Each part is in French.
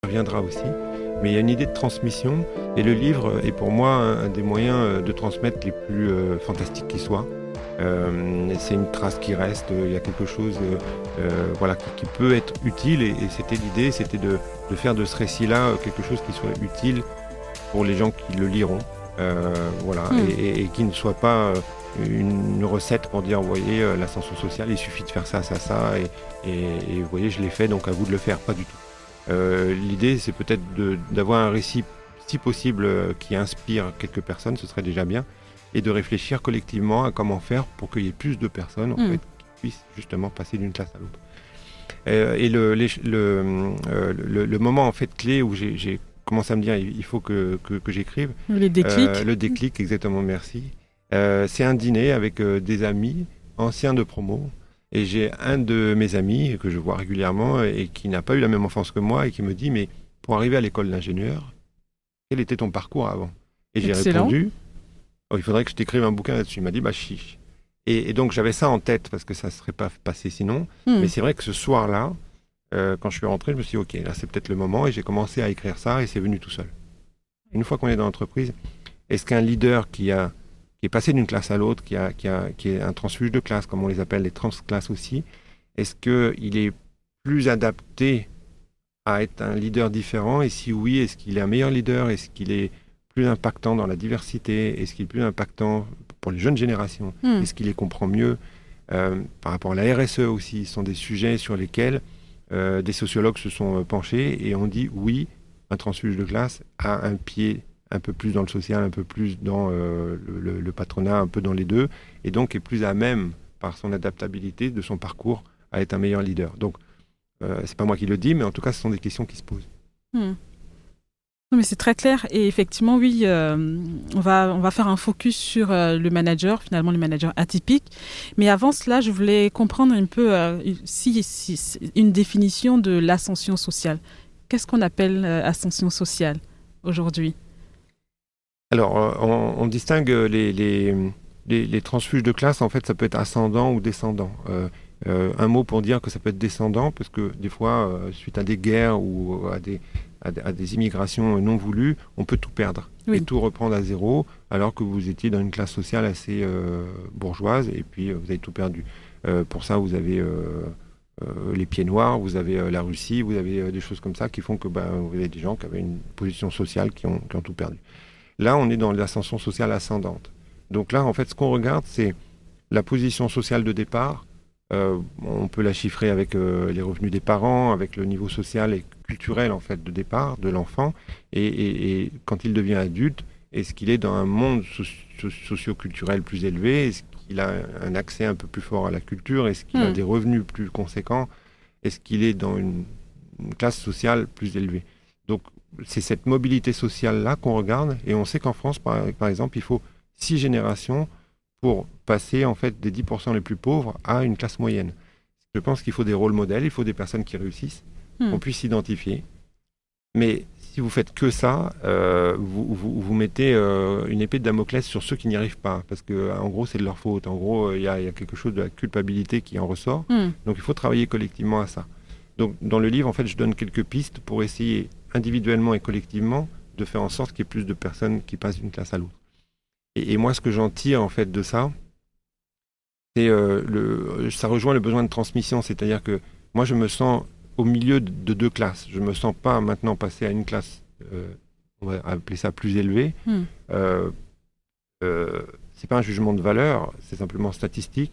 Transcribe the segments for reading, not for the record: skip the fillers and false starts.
reviendra aussi. Mais il y a une idée de transmission et le livre est pour moi un des moyens de transmettre les plus fantastiques qui soient. C'est une trace qui reste, il y a quelque chose voilà, qui peut être utile et c'était l'idée, c'était de faire de ce récit-là quelque chose qui soit utile pour les gens qui le liront. Voilà, et qui ne soit pas une recette pour dire, vous voyez, l'ascension sociale, il suffit de faire ça, ça, ça, et vous voyez, je l'ai fait, donc à vous de le faire, pas du tout. L'idée, c'est peut-être d'avoir un récit, si possible, qui inspire quelques personnes, ce serait déjà bien, et de réfléchir collectivement à comment faire pour qu'il y ait plus de personnes en fait, qui puissent justement passer d'une classe à l'autre. Et le moment en fait clé où j'ai commencé à me dire il faut que j'écrive. Le déclic. Le déclic, exactement, merci. C'est un dîner avec des amis anciens de promo. Et j'ai un de mes amis que je vois régulièrement et qui n'a pas eu la même enfance que moi et qui me dit mais pour arriver à l'école d'ingénieur, quel était ton parcours avant? Et j'ai répondu oh, il faudrait que je t'écrive un bouquin là-dessus. Il m'a dit bah chiche. Et donc j'avais ça en tête parce que ça ne serait pas passé sinon. Mais c'est vrai que ce soir-là, quand je suis rentré, je me suis dit ok, là c'est peut-être le moment et j'ai commencé à écrire ça et c'est venu tout seul. Une fois qu'on est dans l'entreprise, est-ce qu'un leader qui est passé d'une classe à l'autre, qui est un transfuge de classe, comme on les appelle, les transclasses aussi, est-ce qu'il est plus adapté à être un leader différent? Et si oui, est-ce qu'il est un meilleur leader? Est-ce qu'il est plus impactant dans la diversité? Est-ce qu'il est plus impactant pour les jeunes générations? Est-ce qu'il les comprend mieux? Par rapport à la RSE aussi, ce sont des sujets sur lesquels des sociologues se sont penchés et ont dit oui, un transfuge de classe a un pied un peu plus dans le social, un peu plus dans le patronat, un peu dans les deux, et donc est plus à même, par son adaptabilité de son parcours, à être un meilleur leader. Donc, c'est pas moi qui le dis, mais en tout cas, ce sont des questions qui se posent. Non, mais c'est très clair, et effectivement, oui, on va faire un focus sur le manager, finalement le manager atypique. Mais avant cela, je voulais comprendre un peu une définition de l'ascension sociale. Qu'est-ce qu'on appelle ascension sociale aujourd'hui? Alors, on distingue les transfuges de classe, en fait, ça peut être ascendant ou descendant. Un mot pour dire que ça peut être descendant, parce que des fois, suite à des guerres ou à des immigrations non voulues, on peut tout perdre et tout reprendre à zéro, alors que vous étiez dans une classe sociale assez bourgeoise, et puis vous avez tout perdu. Pour ça, vous avez les pieds noirs, vous avez la Russie, vous avez des choses comme ça qui font que vous avez des gens qui avaient une position sociale qui ont tout perdu. Là, on est dans l'ascension sociale ascendante. Donc là, en fait, ce qu'on regarde, c'est la position sociale de départ. On peut la chiffrer avec les revenus des parents, avec le niveau social et culturel en fait de départ de l'enfant. Et quand il devient adulte, est-ce qu'il est dans un monde socio-culturel plus élevé? Est-ce qu'il a un accès un peu plus fort à la culture? Est-ce qu'il a des revenus plus conséquents? Est-ce qu'il est dans une classe sociale plus élevée? Donc, c'est cette mobilité sociale-là qu'on regarde, et on sait qu'en France, par exemple, il faut 6 générations pour passer en fait des 10% les plus pauvres à une classe moyenne. Je pense qu'il faut des rôles modèles, il faut des personnes qui réussissent, qu'on puisse s'identifier. Mais si vous faites que ça, vous mettez une épée de Damoclès sur ceux qui n'y arrivent pas, parce que en gros c'est de leur faute. En gros, il y a quelque chose de la culpabilité qui en ressort. Donc il faut travailler collectivement à ça. Donc dans le livre, en fait, je donne quelques pistes pour essayer individuellement et collectivement de faire en sorte qu'il y ait plus de personnes qui passent d'une classe à l'autre. Et moi, ce que j'en tire en fait de ça, c'est ça rejoint le besoin de transmission, c'est-à-dire que moi, je me sens au milieu de deux classes. Je me sens pas maintenant passer à une classe, on va appeler ça plus élevée. C'est pas un jugement de valeur, c'est simplement statistique.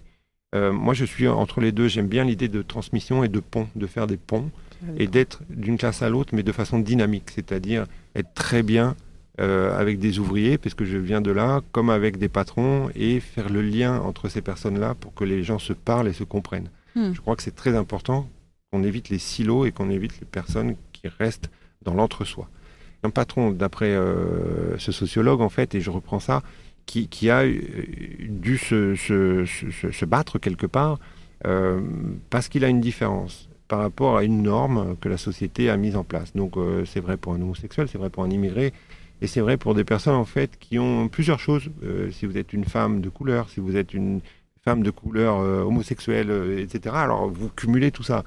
Moi, je suis entre les deux. J'aime bien l'idée de transmission et de pont, de faire des ponts et d'être d'une classe à l'autre, mais de façon dynamique, c'est-à-dire être très bien avec des ouvriers, parce que je viens de là, comme avec des patrons, et faire le lien entre ces personnes-là pour que les gens se parlent et se comprennent. Je crois que c'est très important qu'on évite les silos et qu'on évite les personnes qui restent dans l'entre-soi. Un patron, d'après ce sociologue, en fait, et je reprends ça, qui a dû se battre quelque part parce qu'il a une différence par rapport à une norme que la société a mise en place. Donc c'est vrai pour un homosexuel, c'est vrai pour un immigré, et c'est vrai pour des personnes en fait qui ont plusieurs choses. Si vous êtes une femme de couleur, si vous êtes une femme de couleur homosexuelle, etc. Alors vous cumulez tout ça.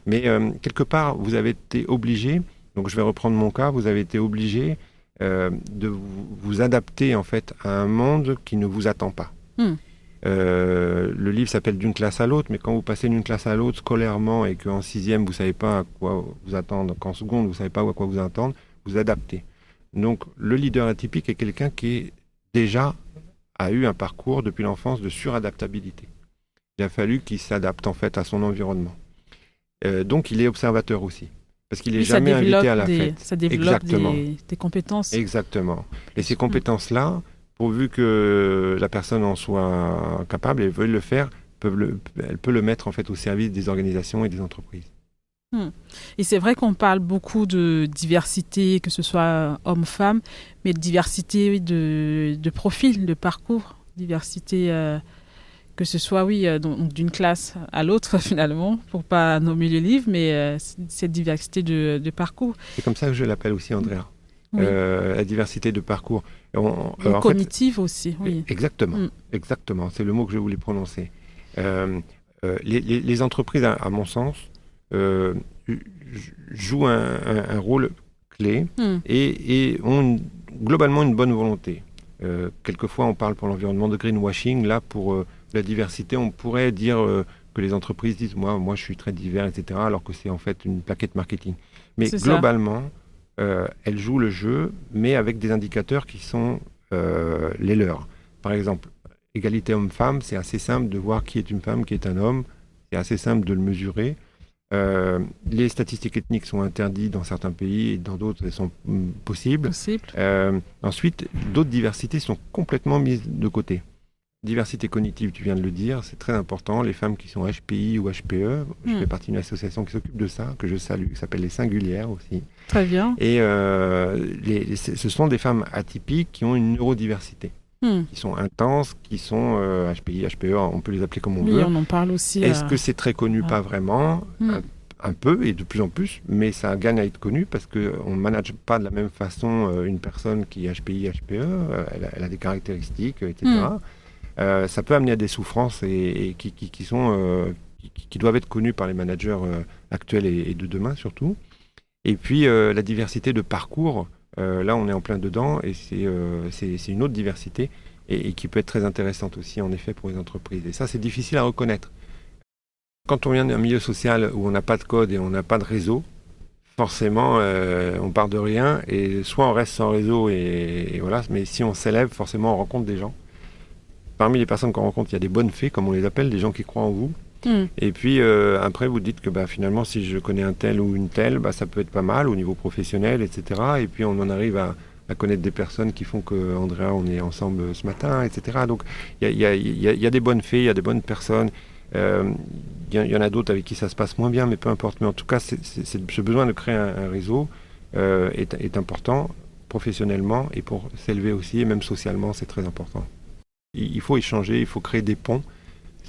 Mais quelque part, vous avez été obligé Donc je vais reprendre mon cas, vous avez été obligé de vous adapter en fait à un monde qui ne vous attend pas. Hmm. Le livre s'appelle D'une classe à l'autre, mais quand vous passez d'une classe à l'autre scolairement et qu'en sixième vous ne savez pas à quoi vous attendre, qu'en seconde vous ne savez pas à quoi vous attendre, vous adaptez. Donc le leader atypique est quelqu'un qui déjà a eu un parcours depuis l'enfance de suradaptabilité. Il a fallu qu'il s'adapte en fait à son environnement. Donc il est observateur aussi, parce qu'il n'est jamais invité à la fête. Ça développe des compétences. Exactement. Et ces compétences-là, pourvu que la personne en soit capable et veuille le faire, elle peut le mettre en fait au service des organisations et des entreprises. Et c'est vrai qu'on parle beaucoup de diversité, que ce soit homme-femme, mais de diversité de profil, de parcours, diversité, que ce soit, donc, d'une classe à l'autre finalement, pour pas nommer le livre, mais cette diversité de parcours. C'est comme ça que je l'appelle aussi, Andrea. Oui. La diversité de parcours. Cognitive aussi, oui. Exactement, c'est le mot que je voulais prononcer. Les entreprises, à mon sens, jouent un rôle clé et ont globalement une bonne volonté. Quelquefois, on parle pour l'environnement de greenwashing. Là, pour la diversité, on pourrait dire que les entreprises disent moi, je suis très divers, etc., alors que c'est en fait une plaquette marketing. Mais globalement, elles jouent le jeu, mais avec des indicateurs qui sont les leurs. Par exemple, égalité homme-femme, c'est assez simple de voir qui est une femme, qui est un homme. C'est assez simple de le mesurer. Les statistiques ethniques sont interdites dans certains pays et dans d'autres elles sont possibles. Ensuite, d'autres diversités sont complètement mises de côté. Diversité cognitive, tu viens de le dire, c'est très important. Les femmes qui sont HPI ou HPE, je fais partie d'une association qui s'occupe de ça, que je salue, qui s'appelle les Singulières aussi. Très bien. Et ce sont des femmes atypiques qui ont une neurodiversité. Qui sont intenses, qui sont HPI, HPE, on peut les appeler comme on veut. Oui, on en parle aussi. Est-ce que c'est très connu? Pas vraiment, un peu et de plus en plus, mais ça gagne à être connu parce qu'on ne manage pas de la même façon une personne qui est HPI, HPE, elle a des caractéristiques, etc. Ça peut amener à des souffrances et qui doivent être connues par les managers actuels et de demain surtout. Et puis la diversité de parcours. Là, on est en plein dedans et c'est une autre diversité et qui peut être très intéressante aussi, en effet, pour les entreprises. Et ça, c'est difficile à reconnaître. Quand on vient d'un milieu social où on n'a pas de code et on n'a pas de réseau, forcément, on part de rien et soit on reste sans réseau et voilà, mais si on s'élève, forcément, on rencontre des gens. Parmi les personnes qu'on rencontre, il y a des bonnes fées, comme on les appelle, des gens qui croient en vous. Et puis après vous dites que finalement si je connais un tel ou une telle, ça peut être pas mal au niveau professionnel, etc. Et puis on en arrive à connaître des personnes qui font que Andrea, on est ensemble ce matin, etc. Donc il y a des bonnes fées, il y a des bonnes personnes. Il y en a d'autres avec qui ça se passe moins bien, mais peu importe. Mais en tout cas, ce besoin de créer un réseau est important professionnellement et pour s'élever aussi, et même socialement, c'est très important. Il faut échanger, il faut créer des ponts.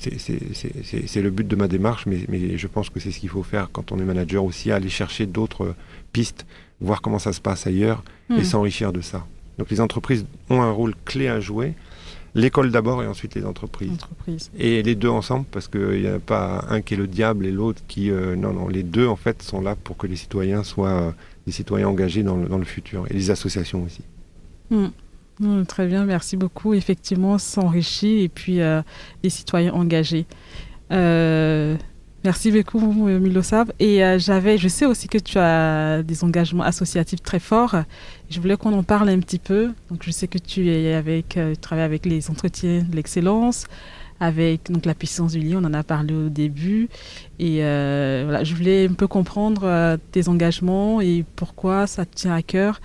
C'est le but de ma démarche, mais je pense que c'est ce qu'il faut faire quand on est manager aussi, aller chercher d'autres pistes, voir comment ça se passe ailleurs et s'enrichir de ça. Donc les entreprises ont un rôle clé à jouer, l'école d'abord et ensuite les entreprises. Et les deux ensemble, parce qu'il n'y a pas un qui est le diable et l'autre qui... non, les deux en fait sont là pour que les citoyens soient des citoyens engagés dans le futur, et les associations aussi. Très bien, merci beaucoup. Effectivement, s'enrichit et puis les citoyens engagés. Merci beaucoup, Milosav. Et je sais aussi que tu as des engagements associatifs très forts. Je voulais qu'on en parle un petit peu. Donc, je sais que tu travailles avec les entretiens de l'excellence, avec donc la puissance du lien, on en a parlé au début. Et voilà, je voulais un peu comprendre tes engagements et pourquoi ça te tient à cœur.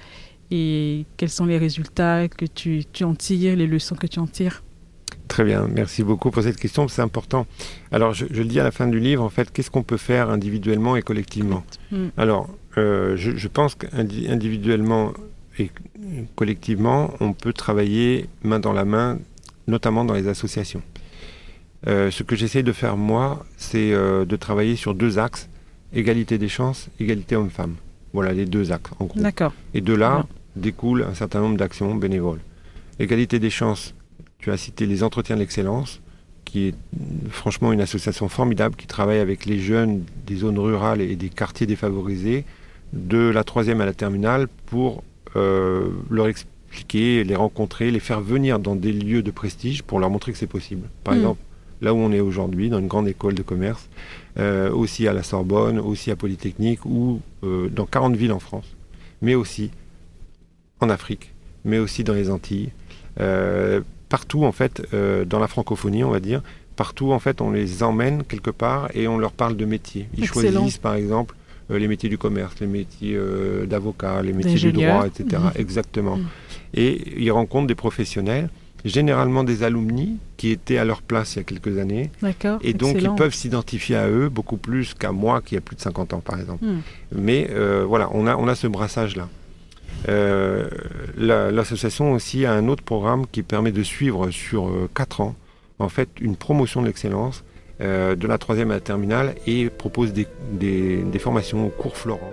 Et quels sont les résultats que tu en tires, les leçons que tu en tires? Très bien, merci beaucoup pour cette question, c'est important. Alors, je le dis à la fin du livre, en fait, qu'est-ce qu'on peut faire individuellement et collectivement? Alors, je pense qu'individuellement et collectivement, on peut travailler main dans la main, notamment dans les associations. Ce que j'essaye de faire, moi, c'est de travailler sur deux axes, égalité des chances, égalité homme-femme. Voilà les deux axes, en gros. D'accord. Et de là découle un certain nombre d'actions bénévoles. Égalité des chances, tu as cité les entretiens de l'excellence, qui est franchement une association formidable qui travaille avec les jeunes des zones rurales et des quartiers défavorisés de la troisième à la terminale pour leur expliquer, les rencontrer, les faire venir dans des lieux de prestige pour leur montrer que c'est possible. Par exemple, là où on est aujourd'hui, dans une grande école de commerce, aussi à la Sorbonne, aussi à Polytechnique, ou dans 40 villes en France, mais aussi en Afrique, mais aussi dans les Antilles. Partout, en fait, dans la francophonie, on va dire, partout, en fait, on les emmène quelque part et on leur parle de métiers. Ils choisissent, par exemple, les métiers du commerce, les métiers d'avocat, les métiers du droit, etc. Exactement. Et ils rencontrent des professionnels, généralement des alumni qui étaient à leur place il y a quelques années. D'accord. Et donc, ils peuvent s'identifier à eux beaucoup plus qu'à moi qui a plus de 50 ans, par exemple. Mais voilà, on a ce brassage-là. L'association aussi a un autre programme qui permet de suivre sur 4 ans, en fait, une promotion de l'excellence de la troisième à la terminale et propose des formations au cours Florent.